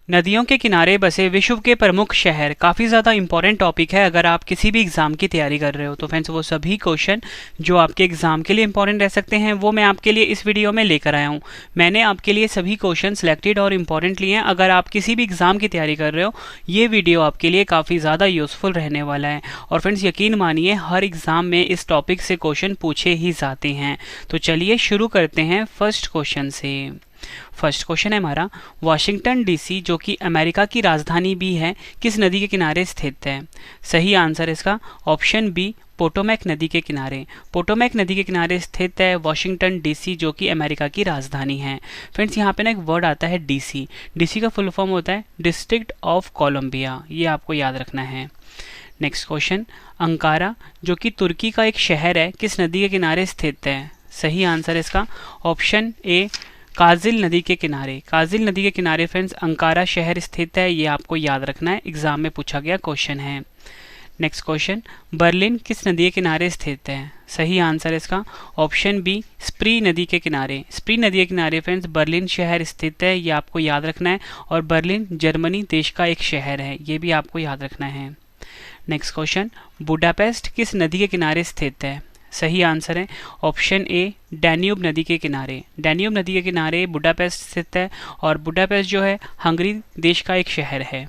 नदियों के किनारे बसे विश्व के प्रमुख शहर काफ़ी ज़्यादा इंपॉर्टेंट टॉपिक है अगर आप किसी भी एग्ज़ाम की तैयारी कर रहे हो। तो फ्रेंड्स वो सभी क्वेश्चन जो आपके एग्ज़ाम के लिए इंपॉर्टेंट रह सकते हैं वो मैं आपके लिए इस वीडियो में लेकर आया हूँ। मैंने आपके लिए सभी क्वेश्चन सिलेक्टेड और इम्पॉर्टेंट लिए हैं। अगर आप किसी भी एग्ज़ाम की तैयारी कर रहे हो ये वीडियो आपके लिए काफ़ी ज़्यादा यूज़फुल रहने वाला है। और फ्रेंड्स यकीन मानिए हर एग्ज़ाम में इस टॉपिक से क्वेश्चन पूछे ही जाते हैं। तो चलिए शुरू करते हैं फर्स्ट क्वेश्चन से। फर्स्ट क्वेश्चन है हमारा, वाशिंगटन डीसी जो कि अमेरिका की राजधानी भी है किस नदी के किनारे स्थित है? सही आंसर इसका ऑप्शन बी पोटोमैक नदी के किनारे। पोटोमैक नदी के किनारे स्थित है वाशिंगटन डीसी जो कि अमेरिका की राजधानी है। फ्रेंड्स यहाँ पे ना एक वर्ड आता है डीसी। डीसी का फुल फॉर्म होता है डिस्ट्रिक्ट ऑफ कोलंबिया, ये आपको याद रखना है। नेक्स्ट क्वेश्चन, अंकारा जो कि तुर्की का एक शहर है किस नदी के किनारे स्थित है? सही आंसर इसका ऑप्शन ए काजिल नदी के किनारे। काजिल नदी के किनारे फ्रेंड्स अंकारा शहर स्थित है, ये आपको याद रखना है, एग्जाम में पूछा गया क्वेश्चन है। नेक्स्ट क्वेश्चन, बर्लिन किस नदी के किनारे स्थित है? सही आंसर इसका ऑप्शन बी स्प्री नदी के किनारे। स्प्री नदी के किनारे फ्रेंड्स बर्लिन शहर स्थित है, ये आपको याद रखना है। और बर्लिन जर्मनी देश का एक शहर है, ये भी आपको याद रखना है। नेक्स्ट क्वेश्चन, बुडापेस्ट किस नदी के किनारे स्थित है? सही आंसर है ऑप्शन ए डैन्यूब नदी के किनारे। डैन्यूब नदी के किनारे बुडापेस्ट स्थित है और बुडापेस्ट जो है हंगरी देश का एक शहर है।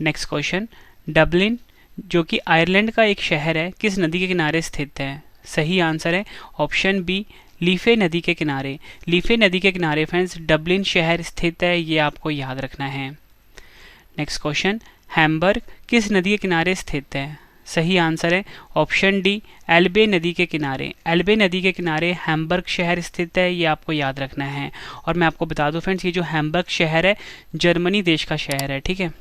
नेक्स्ट क्वेश्चन, डबलिन जो कि आयरलैंड का एक शहर है किस नदी के किनारे स्थित है? सही आंसर है ऑप्शन बी लीफे नदी के किनारे। लीफे नदी के किनारे फ्रेंड्स डबलिन शहर स्थित है, ये आपको याद रखना है। नेक्स्ट क्वेश्चन, हैम्बर्ग किस नदी के किनारे स्थित है? सही आंसर है ऑप्शन डी एल्बे नदी के किनारे। एल्बे नदी के किनारे हैम्बर्ग शहर स्थित है, ये आपको याद रखना है। और मैं आपको बता दूं फ्रेंड्स ये जो हैम्बर्ग शहर है जर्मनी देश का शहर है, ठीक है।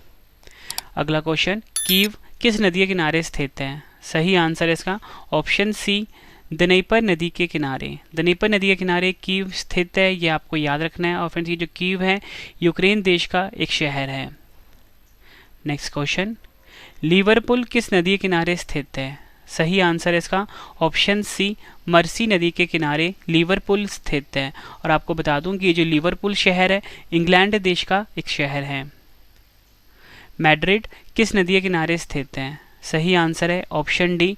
अगला क्वेश्चन, कीव किस नदी के किनारे स्थित है? सही आंसर है इसका ऑप्शन सी दनीपर नदी के किनारे। दनीपर नदी के किनारे कीव स्थित है, ये आपको याद रखना है। और फ्रेंड्स ये जो कीव है यूक्रेन देश का एक शहर है। नेक्स्ट क्वेश्चन, लिवरपूल किस नदी के किनारे स्थित है? सही आंसर है इसका ऑप्शन सी मर्सी नदी के किनारे लिवरपूल स्थित है। और आपको बता दूं कि ये जो लिवरपूल शहर है इंग्लैंड देश का एक शहर है। मैड्रिड किस नदी के किनारे स्थित है? सही आंसर है ऑप्शन डी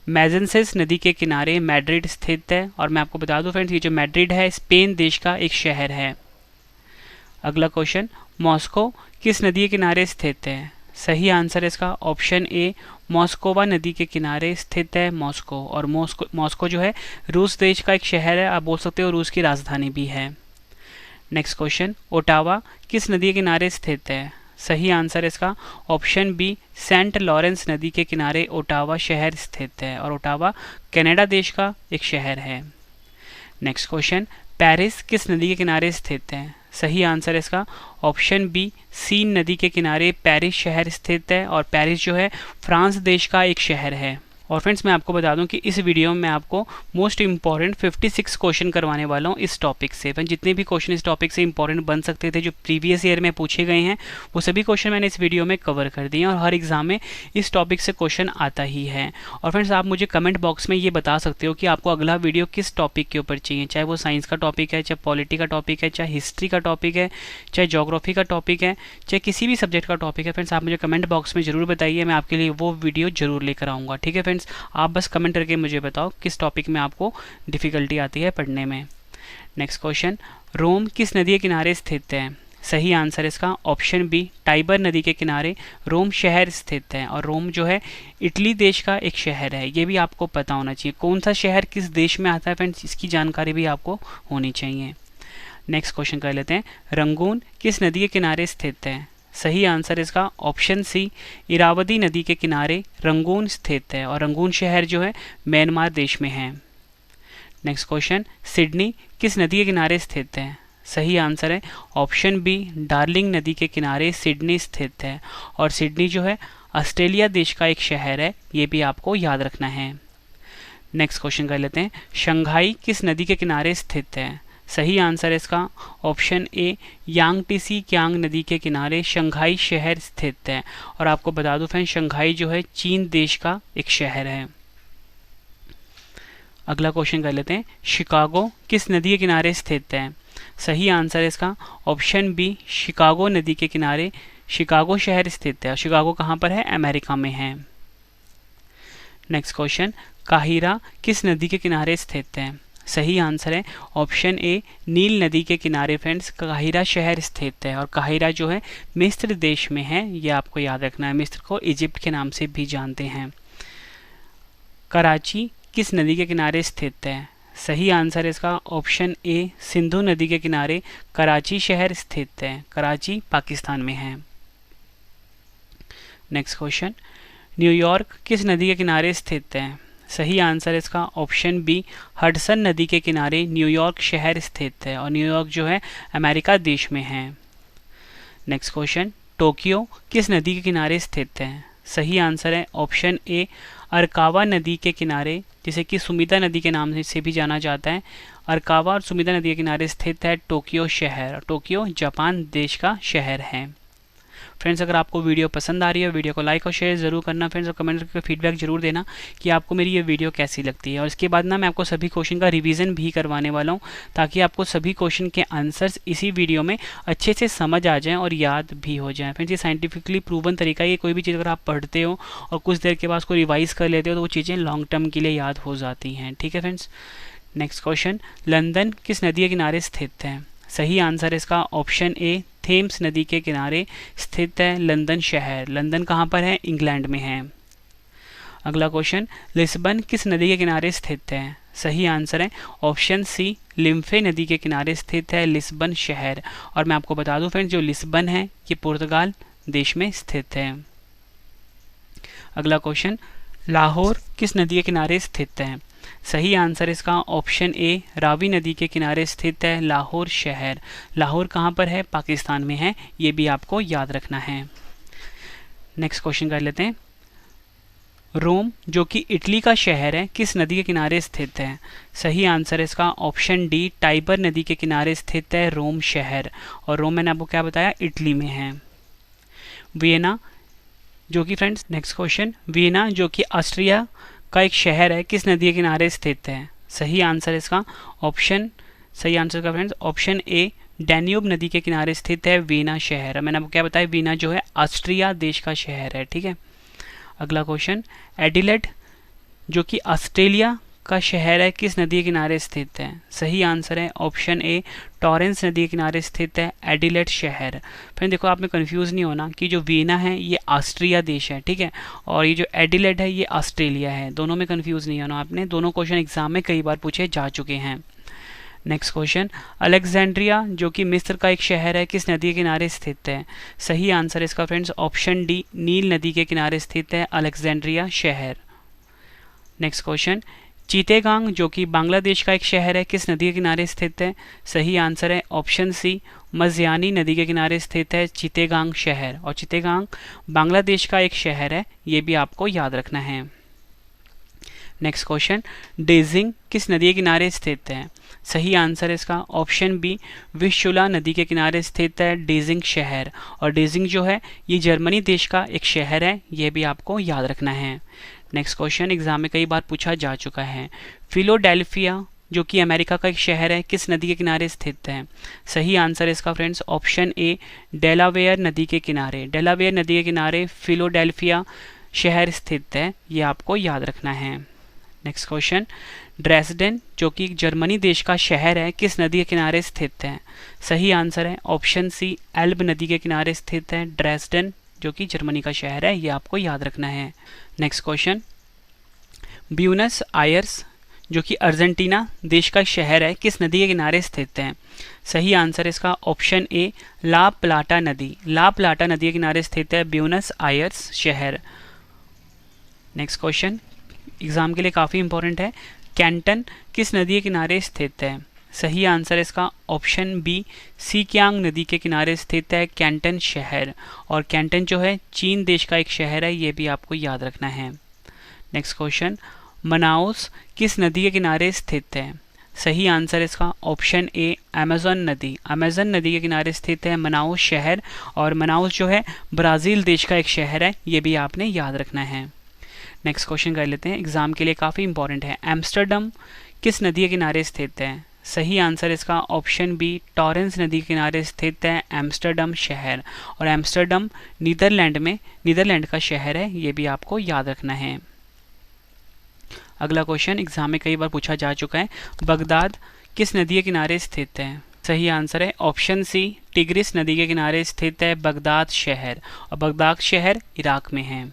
मैजेंसेस नदी के किनारे मैड्रिड स्थित है। और मैं आपको बता दूं फ्रेंड्स ये जो मैड्रिड है स्पेन देश का एक शहर है। अगला क्वेश्चन, मॉस्को किस नदी के किनारे स्थित है? सही आंसर इसका ऑप्शन ए मॉस्कोवा नदी के किनारे स्थित है मॉस्को। और मॉस्को जो है रूस देश का एक शहर है, आप बोल सकते हो रूस की राजधानी भी है। नेक्स्ट क्वेश्चन, ओटावा किस नदी के किनारे स्थित है? सही आंसर इसका ऑप्शन बी सेंट लॉरेंस नदी के किनारे ओटावा शहर स्थित है। और ओटावा कनाडा देश का एक शहर है। नेक्स्ट क्वेश्चन, पेरिस किस नदी के किनारे स्थित है? सही आंसर इसका ऑप्शन बी सीन नदी के किनारे पेरिस शहर स्थित है। और पेरिस जो है फ्रांस देश का एक शहर है। और फ्रेंड्स मैं आपको बता दूं कि इस वीडियो में मैं आपको मोस्ट इंपॉर्टेंट 56 क्वेश्चन करवाने वाला हूं इस टॉपिक से। फ्रेंड्स जितने भी क्वेश्चन इस टॉपिक से इंपॉर्टेंट बन सकते थे जो प्रीवियस ईयर में पूछे गए हैं वो सभी क्वेश्चन मैंने इस वीडियो में कवर कर दिए हैं। और हर एग्जाम में इस टॉपिक से क्वेश्चन आता ही है। और फ्रेंड्स आप मुझे कमेंट बॉक्स में ये बता सकते हो कि आपको अगला वीडियो किस टॉपिक के ऊपर चाहिए, चाहे वो साइंस का टॉपिक है, चाहे पॉलिटी का टॉपिक है, चाहे हिस्ट्री का टॉपिक है, चाहे ज्योग्राफी का टॉपिक है, चाहे किसी भी सब्जेक्ट का टॉपिक है। फ्रेंड्स आप मुझे कमेंट बॉक्स में जरूर बताइए, मैं आपके लिए वो वीडियो जरूर लेकर आऊँगा, ठीक है फ्रेंड्स। आप बस कमेंट करके मुझे बताओ किस टॉपिक में आपको डिफ़िकल्टी आती है पढ़ने में। नेक्स्ट क्वेश्चन, रोम किस नदी के किनारे स्थित है? सही आंसर इसका ऑप्शन बी टाइबर नदी के किनारे रोम शहर स्थित है। और रोम जो है इटली देश का एक शहर है, ये भी आपको पता होना चाहिए। कौन सा शहर किस देश में आता है फ्रेंड्स इसकी जानकारी भी आपको होनी चाहिए। नेक्स्ट क्वेश्चन कर लेते हैं, रंगून किस नदी के किनारे स्थित है? सही आंसर इसका ऑप्शन सी इरावदी नदी के किनारे रंगून स्थित है। और रंगून शहर जो है म्यांमार देश में है। नेक्स्ट क्वेश्चन, सिडनी किस नदी के किनारे स्थित है? सही आंसर है ऑप्शन बी डार्लिंग नदी के किनारे सिडनी स्थित है। और सिडनी जो है ऑस्ट्रेलिया देश का एक शहर है, ये भी आपको याद रखना है। नेक्स्ट क्वेश्चन कर लेते हैं, शंघाई किस नदी के किनारे स्थित है? सही आंसर है इसका ऑप्शन ए यांगटीसी क्यांग नदी के किनारे शंघाई शहर स्थित है। और आपको बता दूं फ्रेंड्स शंघाई जो है चीन देश का एक शहर है। अगला क्वेश्चन कर लेते हैं, शिकागो किस नदी के किनारे स्थित है? सही आंसर है इसका ऑप्शन बी, शिकागो नदी के किनारे शिकागो शहर स्थित है। शिकागो कहाँ पर है? अमेरिका में है। नेक्स्ट क्वेश्चन, काहिरा किस नदी के किनारे स्थित है? सही आंसर है ऑप्शन ए, नील नदी के किनारे फ्रेंड्स काहिरा शहर स्थित है। और काहिरा जो है मिस्र देश में है, ये आपको याद रखना है। मिस्र को इजिप्ट के नाम से भी जानते हैं। कराची किस नदी के किनारे स्थित है? सही आंसर है इसका ऑप्शन ए, सिंधु नदी के किनारे कराची शहर स्थित है। कराची पाकिस्तान में है। नेक्स्ट क्वेश्चन, न्यूयॉर्क किस नदी के किनारे स्थित है? सही आंसर है इसका ऑप्शन बी, हडसन नदी के किनारे न्यूयॉर्क शहर स्थित है। और न्यूयॉर्क जो है अमेरिका देश में है। नेक्स्ट क्वेश्चन, टोक्यो किस नदी के किनारे स्थित है? सही आंसर है ऑप्शन ए, अरकावा नदी के किनारे, जिसे कि सुमिदा नदी के नाम से भी जाना जाता है। अरकावा और सुमिदा नदी के किनारे स्थित है टोक्यो शहर। टोक्यो जापान देश का शहर है। फ्रेंड्स, अगर आपको वीडियो पसंद आ रही है, वीडियो को लाइक और शेयर जरूर करना फ्रेंड्स, और कमेंट करके फीडबैक जरूर देना कि आपको मेरी ये वीडियो कैसी लगती है। और इसके बाद ना मैं आपको सभी क्वेश्चन का रिवीजन भी करवाने वाला हूँ, ताकि आपको सभी क्वेश्चन के आंसर्स इसी वीडियो में अच्छे से समझ आ जाएँ और याद भी हो जाएँ। फ्रेंड्स, ये साइंटिफिकली प्रूवन तरीका है। ये कोई भी चीज़ अगर आप पढ़ते हो और कुछ देर के बाद उसको रिवाइज कर लेते हो तो वो चीज़ें लॉन्ग टर्म के लिए याद हो जाती हैं। ठीक है फ्रेंड्स। नेक्स्ट क्वेश्चन, लंदन किस नदी के किनारे स्थित है? सही आंसर है इसका ऑप्शन ए, थेम्स नदी के किनारे स्थित है लंदन शहर। लंदन कहाँ पर है? इंग्लैंड में है। अगला क्वेश्चन, लिस्बन किस नदी के किनारे स्थित है? सही आंसर है ऑप्शन सी, लिम्फे नदी के किनारे स्थित है लिस्बन शहर। और मैं आपको बता दूं फ्रेंड्स, जो लिस्बन है ये पुर्तगाल देश में स्थित है। अगला क्वेश्चन, लाहौर किस नदी के किनारे स्थित है? सही आंसर इसका ऑप्शन ए, रावी नदी के किनारे स्थित है लाहौर शहर। लाहौर कहाँ पर है? पाकिस्तान में है। ये भी आपको याद रखना है। नेक्स्ट क्वेश्चन कर लेते हैं, रोम जो कि इटली का शहर है किस नदी के किनारे स्थित है? सही आंसर है इसका ऑप्शन डी, टाइबर नदी के किनारे स्थित है रोम शहर। और रोम मैंने आपको क्या बताया? इटली में है। वियना जो कि फ्रेंड्स, नेक्स्ट क्वेश्चन, वियना जो कि ऑस्ट्रिया का एक शहर है किस नदी के किनारे स्थित है? सही आंसर इसका सही आंसर का फ्रेंड्स ऑप्शन ए, डैन्यूब नदी के किनारे स्थित है वीना शहर। मैंने आपको क्या बताया? वीना जो है ऑस्ट्रिया देश का शहर है। ठीक है। अगला क्वेश्चन, एडिलेड जो कि ऑस्ट्रेलिया का शहर है किस नदी के किनारे स्थित है? सही आंसर है ऑप्शन ए, टॉरेंस नदी के किनारे स्थित है एडिलेड शहर। फिर देखो, आप में कंफ्यूज नहीं होना कि जो वीना है ये ऑस्ट्रिया देश है, ठीक है, और ये जो एडिलेड है ये ऑस्ट्रेलिया है। दोनों में कंफ्यूज नहीं होना आपने, दोनों क्वेश्चन एग्जाम में कई बार पूछे जा चुके हैं। नेक्स्ट क्वेश्चन, अलेक्जेंड्रिया जो कि मिस्र का एक शहर है किस नदी के किनारे स्थित है? सही आंसर इसका फ्रेंड्स ऑप्शन डी, नील नदी के किनारे स्थित है अलेक्जेंड्रिया शहर। नेक्स्ट क्वेश्चन, चिटेगांग जो कि बांग्लादेश का एक शहर है किस नदी के किनारे स्थित है? सही आंसर है ऑप्शन सी, मज़ियानी नदी के किनारे स्थित है चिटेगांग शहर। और चिटेगांग बांग्लादेश का एक शहर है, ये भी आपको याद रखना है। नेक्स्ट क्वेश्चन, डेजिंग किस नदी के किनारे स्थित है? सही आंसर है इसका ऑप्शन बी, विशुला नदी के किनारे स्थित है डेजिंग शहर। और डेजिंग जो है ये जर्मनी देश का एक शहर है, ये भी आपको याद रखना है। नेक्स्ट क्वेश्चन एग्जाम में कई बार पूछा जा चुका है, फिलाडेल्फिया जो कि अमेरिका का एक शहर है किस नदी के किनारे स्थित है? सही आंसर है इसका फ्रेंड्स ऑप्शन ए, डेलावेयर नदी के किनारे। डेलावेयर नदी के किनारे फिलाडेल्फिया शहर स्थित है, ये आपको याद रखना है। नेक्स्ट क्वेश्चन, ड्रेसडेन जो कि जर्मनी देश का शहर है किस नदी के किनारे स्थित है? सही आंसर है ऑप्शन सी, एल्ब नदी के किनारे स्थित है ड्रेसडेन जो कि जर्मनी का शहर है, ये आपको याद रखना है। नेक्स्ट क्वेश्चन, ब्यूनस आयर्स जो कि अर्जेंटीना देश का शहर है किस नदी के किनारे स्थित है? सही आंसर इसका ऑप्शन ए, ला प्लाटा नदी। ला प्लाटा नदी के किनारे स्थित है ब्यूनस आयर्स शहर। नेक्स्ट क्वेश्चन एग्जाम के लिए काफ़ी इंपॉर्टेंट है, कैंटन किस नदी के किनारे स्थित है? सही आंसर इसका ऑप्शन बी, सीकियांग नदी के किनारे स्थित है कैंटन शहर। और कैंटन जो है चीन देश का एक शहर है, ये भी आपको याद रखना है। नेक्स्ट क्वेश्चन, मनाउस किस नदी के किनारे स्थित है? सही आंसर इसका ऑप्शन ए, अमेज़न नदी। अमेज़न नदी के किनारे स्थित है मनाउस शहर। और मनाउस जो है ब्राज़ील देश का एक शहर है, ये भी आपने याद रखना है। नेक्स्ट क्वेश्चन कर लेते हैं, एग्जाम के लिए काफ़ी इंपॉर्टेंट है, एम्स्टर्डम किस नदी के किनारे स्थित है? सही आंसर इसका ऑप्शन बी, टॉरेंस नदी के किनारे स्थित है एम्स्टर्डम शहर। और एम्स्टर्डम नीदरलैंड का शहर है, ये भी आपको याद रखना है। अगला क्वेश्चन एग्जाम में कई बार पूछा जा चुका है, बगदाद किस नदी के किनारे स्थित है? सही आंसर है ऑप्शन सी, टिग्रिस नदी के किनारे स्थित है बगदाद शहर, और बगदाद शहर इराक में है।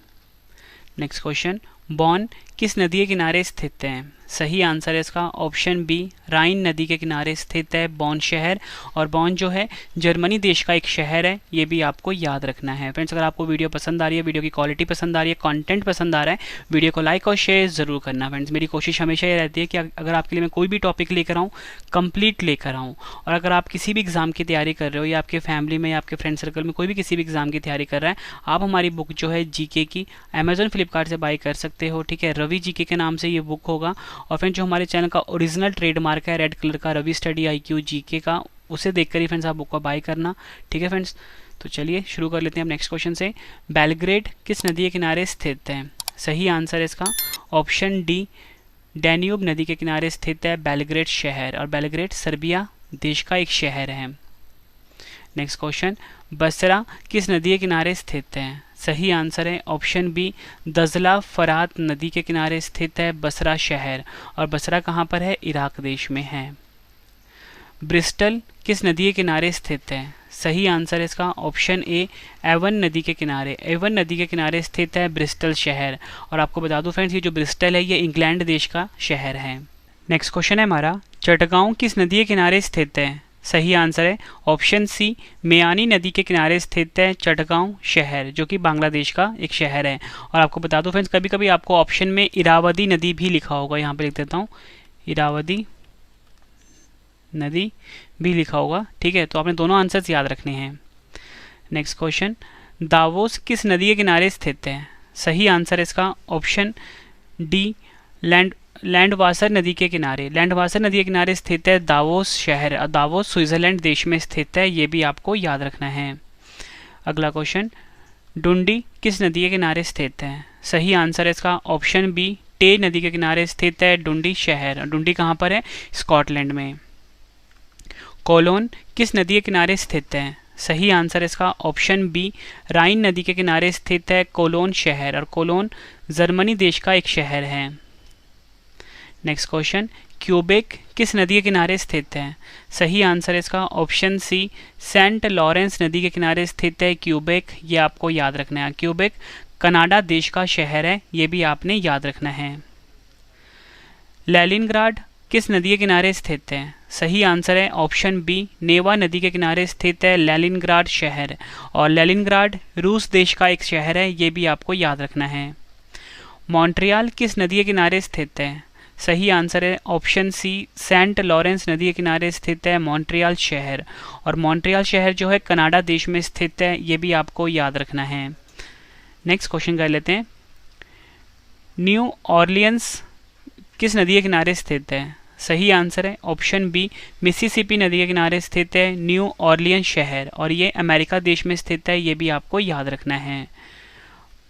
नेक्स्ट क्वेश्चन, बॉन किस नदी के किनारे स्थित है? सही आंसर है इसका ऑप्शन बी, राइन नदी के किनारे स्थित है बॉन शहर। और बॉन जो है जर्मनी देश का एक शहर है, ये भी आपको याद रखना है। फ्रेंड्स, अगर आपको वीडियो पसंद आ रही है, वीडियो की क्वालिटी पसंद आ रही है, कंटेंट पसंद आ रहा है, वीडियो को लाइक और शेयर जरूर करना। फ्रेंड्स, मेरी कोशिश हमेशा ये रहती है कि अगर आपके लिए मैं कोई भी टॉपिक लेकर आऊँ, कंप्लीट लेकर आऊँ। और अगर आप किसी भी एग्जाम की तैयारी कर रहे हो, या आपके फैमिली में या आपके फ्रेंड सर्कल में कोई भी किसी भी एग्जाम की तैयारी कर रहा है, आप हमारी बुक जो है जीके की अमेजोन फ्लिपकार्ट से बाई कर सकते हो। ठीक है, रवि जीके के नाम से ये बुक होगा। और फ्रेंड्स, जो हमारे चैनल का ओरिजिनल ट्रेडमार्क है रेड कलर का, रवि स्टडी IQ जीके का, उसे देखकर ही फ्रेंड्स आप बुक को बाय करना। ठीक है फ्रेंड्स, तो चलिए शुरू कर लेते हैं अब नेक्स्ट क्वेश्चन से। बेलग्रेड किस नदी के किनारे स्थित है? सही आंसर है इसका ऑप्शन डी, डैन्यूब नदी के किनारे स्थित है बेलग्रेड शहर। और बेलग्रेड सर्बिया देश का एक शहर है। नेक्स्ट क्वेश्चन, बसरा किस नदी के किनारे स्थित है? सही आंसर है ऑप्शन बी, दजला फरात नदी के किनारे स्थित है बसरा शहर। और बसरा कहाँ पर है? इराक देश में है। ब्रिस्टल किस नदी के किनारे स्थित है? सही आंसर है इसका ऑप्शन ए, एवन नदी के किनारे। एवन नदी के किनारे स्थित है ब्रिस्टल शहर। और आपको बता दूं फ्रेंड्स, ये जो ब्रिस्टल है ये इंग्लैंड देश का शहर है। नेक्स्ट क्वेश्चन है हमारा, चटगांव किस नदी के किनारे स्थित है? सही आंसर है ऑप्शन सी, मेयानी नदी के किनारे स्थित है चटगांव शहर, जो कि बांग्लादेश का एक शहर है। और आपको बता दो फ्रेंड्स, कभी कभी आपको ऑप्शन में इरावदी नदी भी लिखा होगा, यहाँ पे लिख देता हूँ, इरावदी नदी भी लिखा होगा। ठीक है, तो आपने दोनों आंसर्स याद रखने हैं। नेक्स्ट क्वेश्चन, दावोस किस नदी के किनारे स्थित है? सही आंसर है इसका ऑप्शन डी, लैंडवासर नदी के किनारे। लैंडवासर नदी के किनारे स्थित है दावोस शहर। दावोस स्विट्जरलैंड देश में स्थित है, ये भी आपको याद रखना है। अगला क्वेश्चन, डुंडी किस नदी के किनारे स्थित है? सही आंसर है इसका ऑप्शन बी, टे नदी के किनारे स्थित है डुंडी शहर। डुंडी कहाँ पर है? स्कॉटलैंड में। कोलोन किस नदी के किनारे स्थित है? सही आंसर इसका ऑप्शन बी, राइन नदी के किनारे स्थित है कोलोन शहर। और कोलोन जर्मनी देश का एक शहर है। नेक्स्ट क्वेश्चन, क्यूबेक किस नदी के किनारे स्थित है? सही आंसर इसका ऑप्शन सी, सेंट लॉरेंस नदी के किनारे स्थित है क्यूबेक। ये आपको याद रखना है। क्यूबेक कनाडा देश का शहर है, ये भी आपने याद रखना है। लेनिनग्राड किस नदी के किनारे स्थित है? सही आंसर है ऑप्शन बी, नेवा नदी के किनारे स्थित है लेनिनग्राड शहर। और लेनिनग्राड रूस देश का एक शहर है, ये भी आपको याद रखना है। मॉन्ट्रियल किस नदी के किनारे स्थित है? सही आंसर है ऑप्शन सी, सेंट लॉरेंस नदी के किनारे स्थित है मॉन्ट्रियल शहर। और मॉन्ट्रियल शहर जो है कनाडा देश में स्थित है, ये भी आपको याद रखना है। नेक्स्ट क्वेश्चन कर लेते हैं, न्यू ऑरलियंस किस नदी के किनारे स्थित है? सही आंसर है ऑप्शन बी, मिसिसिपी नदी के किनारे स्थित है न्यू ऑरलियंस शहर। और ये अमेरिका देश में स्थित है, ये भी आपको याद रखना है।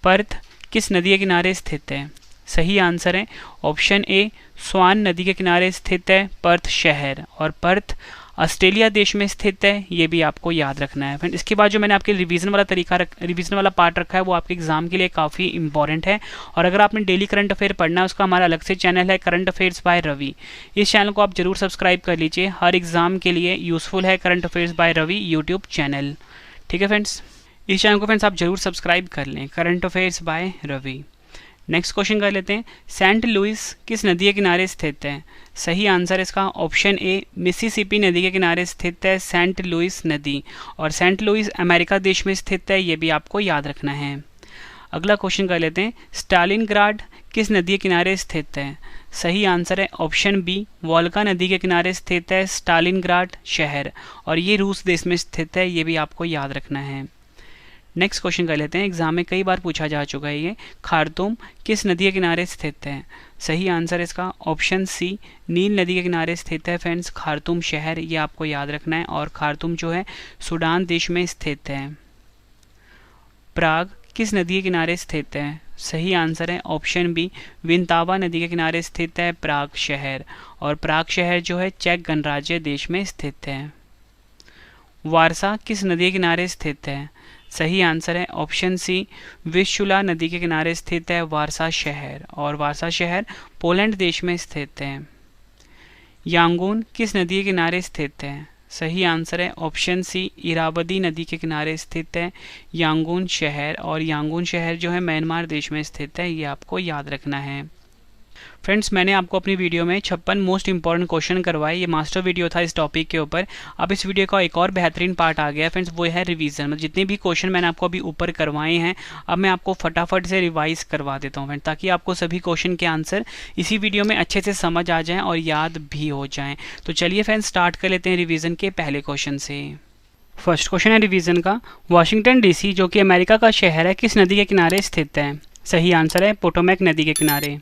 पर्थ किस नदी के किनारे स्थित है? सही आंसर है ऑप्शन ए, स्वान नदी के किनारे स्थित है पर्थ शहर। और पर्थ ऑस्ट्रेलिया देश में स्थित है, ये भी आपको याद रखना है। फ्रेंड, इसके बाद जो मैंने आपके रिवीजन वाला पार्ट रखा है, वो आपके एग्जाम के लिए काफ़ी इंपॉर्टेंट है। और अगर आपने डेली करंट अफेयर पढ़ना है, उसका हमारा अलग से चैनल है करंट अफेयर्स बाय रवि। इस चैनल को आप जरूर सब्सक्राइब कर लीजिए, हर एग्जाम के लिए यूजफुल है current affairs by Ravi YouTube channel. ठीक है फ्रेंड्स, इस चैनल को फ्रेंड्स आप जरूर सब्सक्राइब कर लें, current affairs by Ravi. Next question कर लेते हैं, सेंट लुइस किस नदी के किनारे स्थित है? सही आंसर इसका ऑप्शन ए, मिसिसिपी नदी के किनारे स्थित है सेंट लुइस नदी। और सेंट लुइस अमेरिका देश में स्थित है, ये भी आपको याद रखना है। अगला क्वेश्चन कर लेते हैं, स्टालिनग्राड किस नदी के किनारे स्थित है? सही आंसर है ऑप्शन बी, वोल्गा नदी के किनारे स्थित है स्टालिनग्राड शहर। और ये रूस देश में स्थित है, ये भी आपको याद रखना है। नेक्स्ट क्वेश्चन कर लेते हैं, एग्जाम में कई बार पूछा जा चुका है ये, खार्तूम किस नदी के किनारे स्थित है? सही आंसर इसका ऑप्शन सी, नील नदी के किनारे स्थित है फ्रेंड्स खार्तूम शहर, ये आपको याद रखना है। और खार्तूम जो है सूडान देश में स्थित है। प्राग किस नदी के किनारे स्थित है? सही आंसर है ऑप्शन बी, विंतावा नदी के किनारे स्थित है प्राग शहर, और प्राग शहर जो है चेक गणराज्य देश में स्थित है। वारसा किस नदी के किनारे स्थित है? सही आंसर है ऑप्शन सी, विस्चुला नदी के किनारे स्थित है वारसा शहर, और वारसा शहर पोलैंड देश में स्थित है। यांगून किस नदी के किनारे स्थित है? सही आंसर है ऑप्शन सी, इरावदी नदी के किनारे स्थित है यांगून शहर, और यांगून शहर जो है म्यांमार देश में स्थित है, ये आपको याद रखना है। फ्रेंड्स, मैंने आपको अपनी वीडियो में 56 मोस्ट इंपॉर्टेंट क्वेश्चन करवाए, ये मास्टर वीडियो था इस टॉपिक के ऊपर। अब इस वीडियो का एक और बेहतरीन पार्ट आ गया फ्रेंड्स, वो है रिवीजन। मतलब जितने भी क्वेश्चन मैंने आपको अभी ऊपर करवाए हैं, अब मैं आपको फटाफट से रिवाइज करवा देता हूँ फ्रेंड्स, ताकि आपको सभी क्वेश्चन के आंसर इसी वीडियो में अच्छे से समझ आ जाएँ और याद भी हो जाएँ। तो चलिए फ्रेंड्स, स्टार्ट कर लेते हैं रिविज़न के पहले क्वेश्चन से। फर्स्ट क्वेश्चन है रिवीजन का, वाशिंगटन डीसी जो कि अमेरिका का शहर है किस नदी के किनारे स्थित है? सही आंसर है पोटोमैक नदी के किनारे।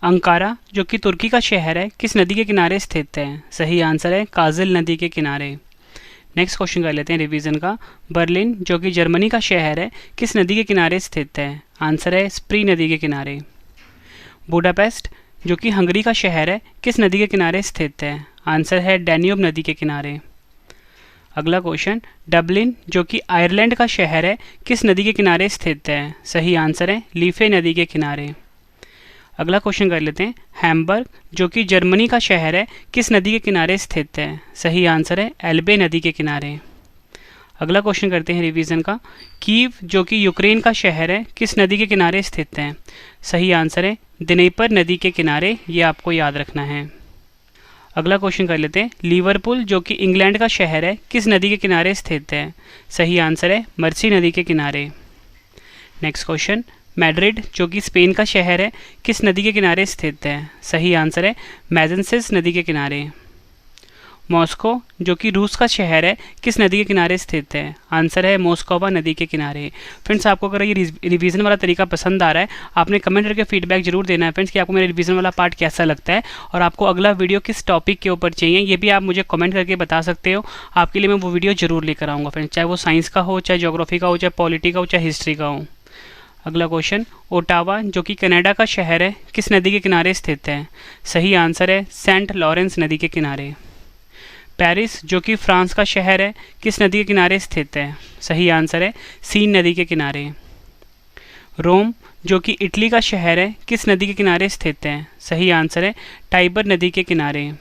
अंकारा जो कि तुर्की का शहर है किस नदी के किनारे स्थित है? सही आंसर है काजिल नदी के किनारे। नेक्स्ट क्वेश्चन कर लेते हैं रिवीजन का, बर्लिन जो कि जर्मनी का शहर है किस नदी के किनारे स्थित है? आंसर है स्प्री नदी के किनारे। बुडापेस्ट जो कि हंगरी का शहर है किस नदी के किनारे स्थित है? आंसर है डैन्यूब नदी के किनारे। अगला क्वेश्चन, डबलिन जो कि आयरलैंड का शहर है किस नदी के किनारे स्थित है? सही आंसर है लीफे नदी के किनारे। अगला क्वेश्चन कर लेते हैं, हैम्बर्ग जो कि जर्मनी का शहर है किस नदी के किनारे स्थित है? सही आंसर है एल्बे नदी के किनारे। अगला क्वेश्चन करते हैं रिवीजन का, कीव जो कि यूक्रेन का शहर है किस नदी के किनारे स्थित है? सही आंसर है दिनेपर नदी के किनारे, ये आपको याद रखना है। अगला क्वेश्चन कर लेते हैं, लिवरपूल जो कि इंग्लैंड का शहर है किस नदी के किनारे स्थित है? सही आंसर है मर्सी नदी के किनारे। नेक्स्ट क्वेश्चन, मैड्रिड जो कि स्पेन का शहर है किस नदी के किनारे स्थित है? सही आंसर है मैजेंसिस नदी के किनारे। मॉस्को जो कि रूस का शहर है किस नदी के किनारे स्थित है? आंसर है मोस्कोवा नदी के किनारे। फ्रेंड्स, आपको अगर ये रिवीजन वाला तरीका पसंद आ रहा है, आपने कमेंट करके फीडबैक जरूर देना है फ्रेंड्स कि आपको मेरा रिवीजन वाला पार्ट कैसा लगता है, और आपको अगला वीडियो किस टॉपिक के ऊपर चाहिए ये भी आप मुझे कमेंट करके बता सकते हो। आपके लिए मैं वो वीडियो जरूर लेकर आऊँगा फ्रेंड्स, चाहे वो साइंस का हो, चाहे ज्योग्राफी का हो, चाहे पॉलिटी का हो, चाहे हिस्ट्री का हो। अगला क्वेश्चन, ओटावा जो कि कनाडा का शहर है किस नदी के किनारे स्थित है? सही आंसर है सेंट लॉरेंस नदी के किनारे। पेरिस जो कि फ्रांस का शहर है किस नदी के किनारे स्थित है? सही आंसर है सीन नदी के किनारे। रोम जो कि इटली का शहर है किस नदी के किनारे स्थित है? सही आंसर है टाइबर नदी के किनारे।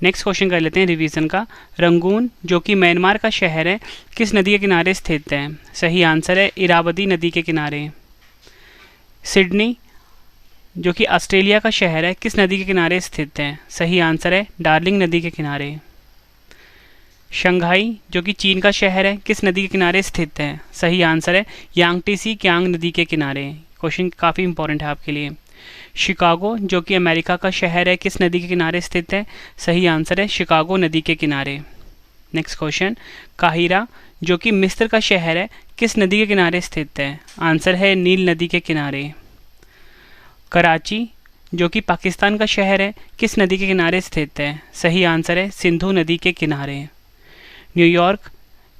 नेक्स्ट क्वेश्चन कर लेते हैं रिवीजन का, रंगून जो कि म्यांमार का शहर है किस नदी के किनारे स्थित है? सही आंसर है इरावदी नदी के किनारे। सिडनी जो कि ऑस्ट्रेलिया का शहर है किस नदी के किनारे स्थित है? सही आंसर है डार्लिंग नदी के किनारे। शंघाई जो कि चीन का शहर है किस नदी के किनारे स्थित है? सही आंसर है यांगटीसी क्यांग नदी के किनारे। क्वेश्चन काफ़ी इंपॉर्टेंट है आपके लिए। शिकागो जो कि अमेरिका का शहर है किस नदी के किनारे स्थित है? सही आंसर है शिकागो नदी के किनारे। नेक्स्ट क्वेश्चन, काहिरा जो कि मिस्र का शहर है किस नदी के किनारे स्थित है? आंसर है नील नदी के किनारे। कराची जो कि पाकिस्तान का शहर है किस नदी के किनारे स्थित है? सही आंसर है सिंधु नदी के किनारे। न्यूयॉर्क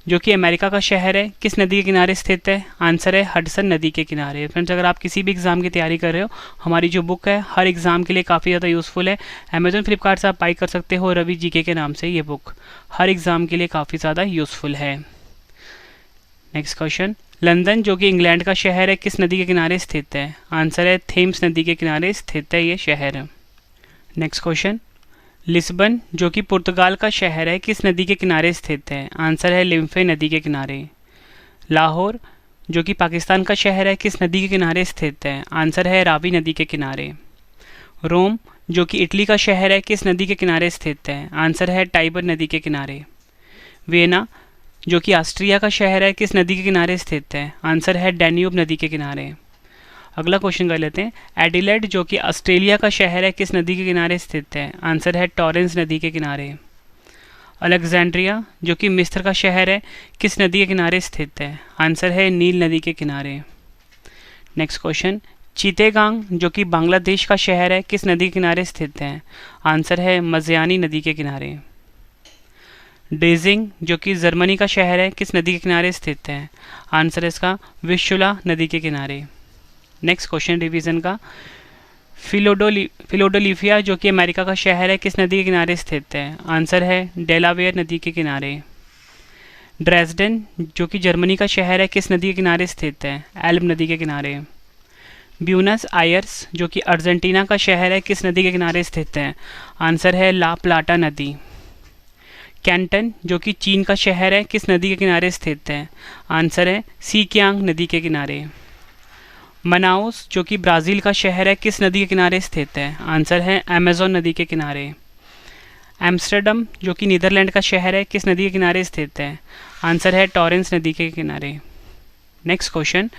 जो कि अमेरिका का शहर है किस नदी के किनारे स्थित है? आंसर है हडसन नदी के किनारे। फ्रेंड्स, अगर आप किसी भी एग्जाम की तैयारी कर रहे हो, हमारी जो बुक है हर एग्जाम के लिए काफ़ी ज़्यादा यूज़फुल है। अमेजोन फ्लिपकार्ट से आप बाई कर सकते हो, रवि जीके के नाम से ये बुक हर एग्जाम के लिए काफ़ी ज़्यादा यूज़फुल है। नेक्स्ट क्वेश्चन, लंदन जो कि इंग्लैंड का शहर है किस नदी के किनारे स्थित है? आंसर है थेम्स नदी के किनारे स्थित है ये शहर। नेक्स्ट क्वेश्चन, लिस्बन जो कि पुर्तगाल का शहर है किस नदी के किनारे स्थित है? आंसर है लिम्फे नदी के किनारे। लाहौर जो कि पाकिस्तान का शहर है किस नदी के किनारे स्थित है? आंसर है रावी नदी के किनारे। रोम जो कि इटली का शहर है किस नदी के किनारे स्थित है? आंसर है टाइबर नदी के किनारे। वियना जो कि ऑस्ट्रिया का शहर है किस नदी के किनारे स्थित है? आंसर है डैन्यूब नदी के किनारे। अगला क्वेश्चन कर लेते हैं, एडिलेड जो कि ऑस्ट्रेलिया का शहर है किस नदी के किनारे स्थित है? आंसर है टॉरेंस नदी के किनारे। अलेक्जेंड्रिया जो कि मिस्र का शहर है किस नदी के किनारे स्थित है? आंसर है नील नदी के किनारे। नेक्स्ट क्वेश्चन, चितेगांग जो कि बांग्लादेश का शहर है किस नदी के किनारे स्थित है? आंसर है मज़यानी नदी के किनारे। डेजिंग जो कि जर्मनी का शहर है किस नदी के किनारे स्थित है? आंसर है इसका विस्चुला नदी के किनारे। नेक्स्ट क्वेश्चन रिवीजन का, फिलाडेल्फिया जो कि अमेरिका का शहर है किस नदी के किनारे स्थित है? आंसर है डेलावेयर नदी के किनारे। ड्रेसडेन जो कि जर्मनी का शहर है किस नदी के किनारे स्थित है? एल्ब नदी के किनारे। ब्यूनस आयर्स जो कि अर्जेंटीना का शहर है किस नदी के किनारे स्थित है? आंसर है ला प्लाटा नदी। कैंटन जो कि चीन का शहर है किस नदी के किनारे स्थित है? आंसर है सीकियांग नदी के किनारे। मनाउस जो कि ब्राज़ील का शहर है किस नदी के किनारे स्थित है? आंसर है अमेज़न नदी के किनारे। एम्स्टर्डम जो कि नीदरलैंड का शहर है किस नदी के किनारे स्थित है? आंसर है टॉरेंस नदी के किनारे। नेक्स्ट क्वेश्चन,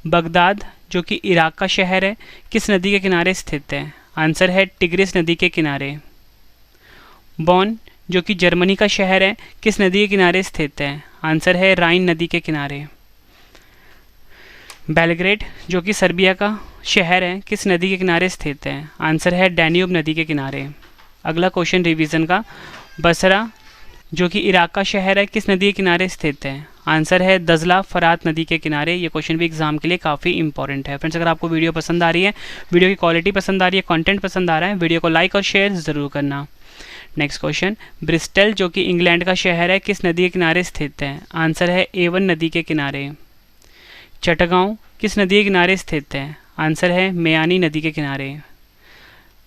बगदाद जो कि इराक का शहर है किस नदी के किनारे स्थित है? आंसर है टिग्रिस नदी के किनारे। बॉन जो कि जर्मनी का शहर है किस नदी के किनारे स्थित है? आंसर है राइन नदी के किनारे। बेलग्रेड जो कि सर्बिया का शहर है किस नदी के किनारे स्थित है? आंसर है डैन्यूब नदी के किनारे। अगला क्वेश्चन रिवीजन का, बसरा जो कि इराक का शहर है किस नदी के किनारे स्थित है? आंसर है दजला फरात नदी के किनारे। ये क्वेश्चन भी एग्जाम के लिए काफ़ी इंपॉर्टेंट है। फ्रेंड्स, अगर आपको वीडियो पसंद आ रही है, वीडियो की क्वालिटी पसंद आ रही है, कंटेंट पसंद आ रहा है, वीडियो को लाइक और शेयर ज़रूर करना। नेक्स्ट क्वेश्चन, ब्रिस्टल जो कि इंग्लैंड का शहर है किस नदी के किनारे स्थित है? आंसर है एवन नदी के किनारे। चटगांव किस नदी के किनारे स्थित है? आंसर है मेयानी नदी के किनारे।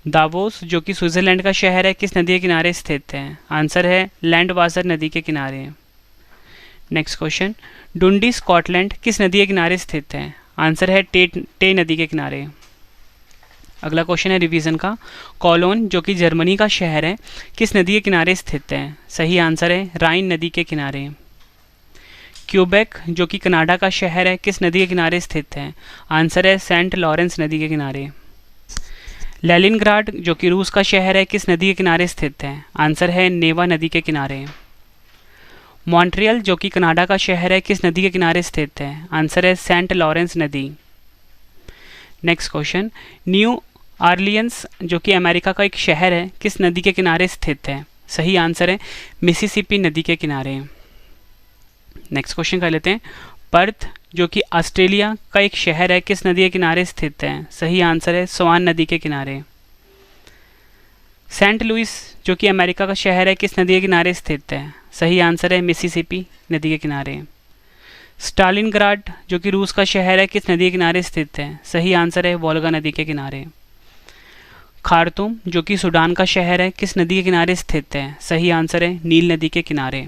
दावोस जो कि स्विट्ज़रलैंड का शहर है किस नदी के किनारे स्थित है? आंसर है लैंडवासर नदी के किनारे। नेक्स्ट क्वेश्चन, डुंडी स्कॉटलैंड किस नदी के किनारे स्थित है? आंसर है टे नदी के किनारे। अगला क्वेश्चन है रिवीजन का, कोलोन जो कि जर्मनी का शहर है किस नदी के किनारे स्थित है? सही आंसर है राइन नदी के किनारे। क्यूबेक जो कि कनाडा का शहर है किस नदी के किनारे स्थित है? आंसर है सेंट लॉरेंस नदी के किनारे। लेनिनग्राड जो कि रूस का शहर है किस नदी के किनारे स्थित है? आंसर है नेवा नदी के किनारे। मॉन्ट्रियल जो कि कनाडा का शहर है किस नदी के किनारे स्थित है? आंसर है सेंट लॉरेंस नदी। नेक्स्ट क्वेश्चन, न्यू ऑरलियंस जो कि अमेरिका का एक शहर है किस नदी के किनारे स्थित है? सही आंसर है मिसिसिपी नदी के किनारे। नेक्स्ट क्वेश्चन कर लेते हैं, पर्थ जो कि ऑस्ट्रेलिया का एक शहर है किस नदी के किनारे स्थित है? सही आंसर है स्वान नदी के किनारे। सेंट लुइस जो कि अमेरिका का शहर है किस नदी के किनारे स्थित है? सही आंसर है मिसिसिपी नदी के किनारे। स्टालिनग्राड जो कि रूस का शहर है किस नदी के किनारे स्थित है? सही आंसर है वोल्गा नदी के किनारे। खार्तूम जो कि सूडान का शहर है किस नदी के किनारे स्थित है? सही आंसर है नील नदी के किनारे।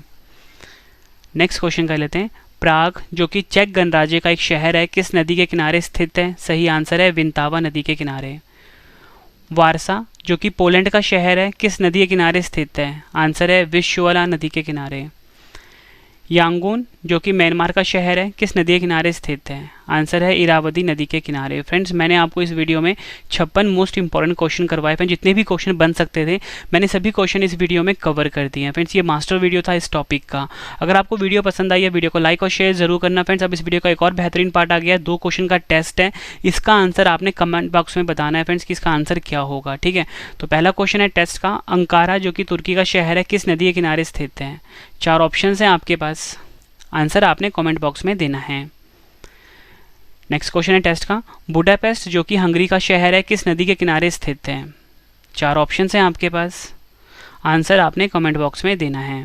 नेक्स्ट क्वेश्चन कर लेते हैं, प्राग जो कि चेक गणराज्य का एक शहर है किस नदी के किनारे स्थित है? सही आंसर है विंतावा नदी के किनारे। वारसा जो कि पोलैंड का शहर है किस नदी के किनारे स्थित है? आंसर है विश्ववाला नदी के किनारे। यांगून जो कि म्यांमार का शहर है किस नदी के किनारे स्थित है? आंसर है इरावदी नदी के किनारे। फ्रेंड्स, मैंने आपको इस वीडियो में 56 मोस्ट इंपॉर्टेंट क्वेश्चन करवाए। फ्रेंड्स, जितने भी क्वेश्चन बन सकते थे मैंने सभी क्वेश्चन इस वीडियो में कवर कर दिए हैं। फ्रेंड्स, ये मास्टर वीडियो था इस टॉपिक का। अगर आपको वीडियो पसंद आई है, वीडियो को लाइक और शेयर जरूर करना। फ्रेंड्स, अब इस वीडियो का एक और बेहतरीन पार्ट आ गया है, 2 क्वेश्चन का टेस्ट है। इसका आंसर आपने कमेंट बॉक्स में बताना है फ्रेंड्स कि इसका आंसर क्या होगा। ठीक है, तो पहला क्वेश्चन है टेस्ट का, अंकारा जो कि तुर्की का शहर है किस नदी के किनारे स्थित है? 4 ऑप्शन हैं आपके पास, आंसर आपने कमेंट बॉक्स में देना है। नेक्स्ट क्वेश्चन है टेस्ट का, बुडापेस्ट जो कि हंगरी का शहर है किस नदी के किनारे स्थित है? 4 ऑप्शन हैं आपके पास, आंसर आपने कमेंट बॉक्स में देना है।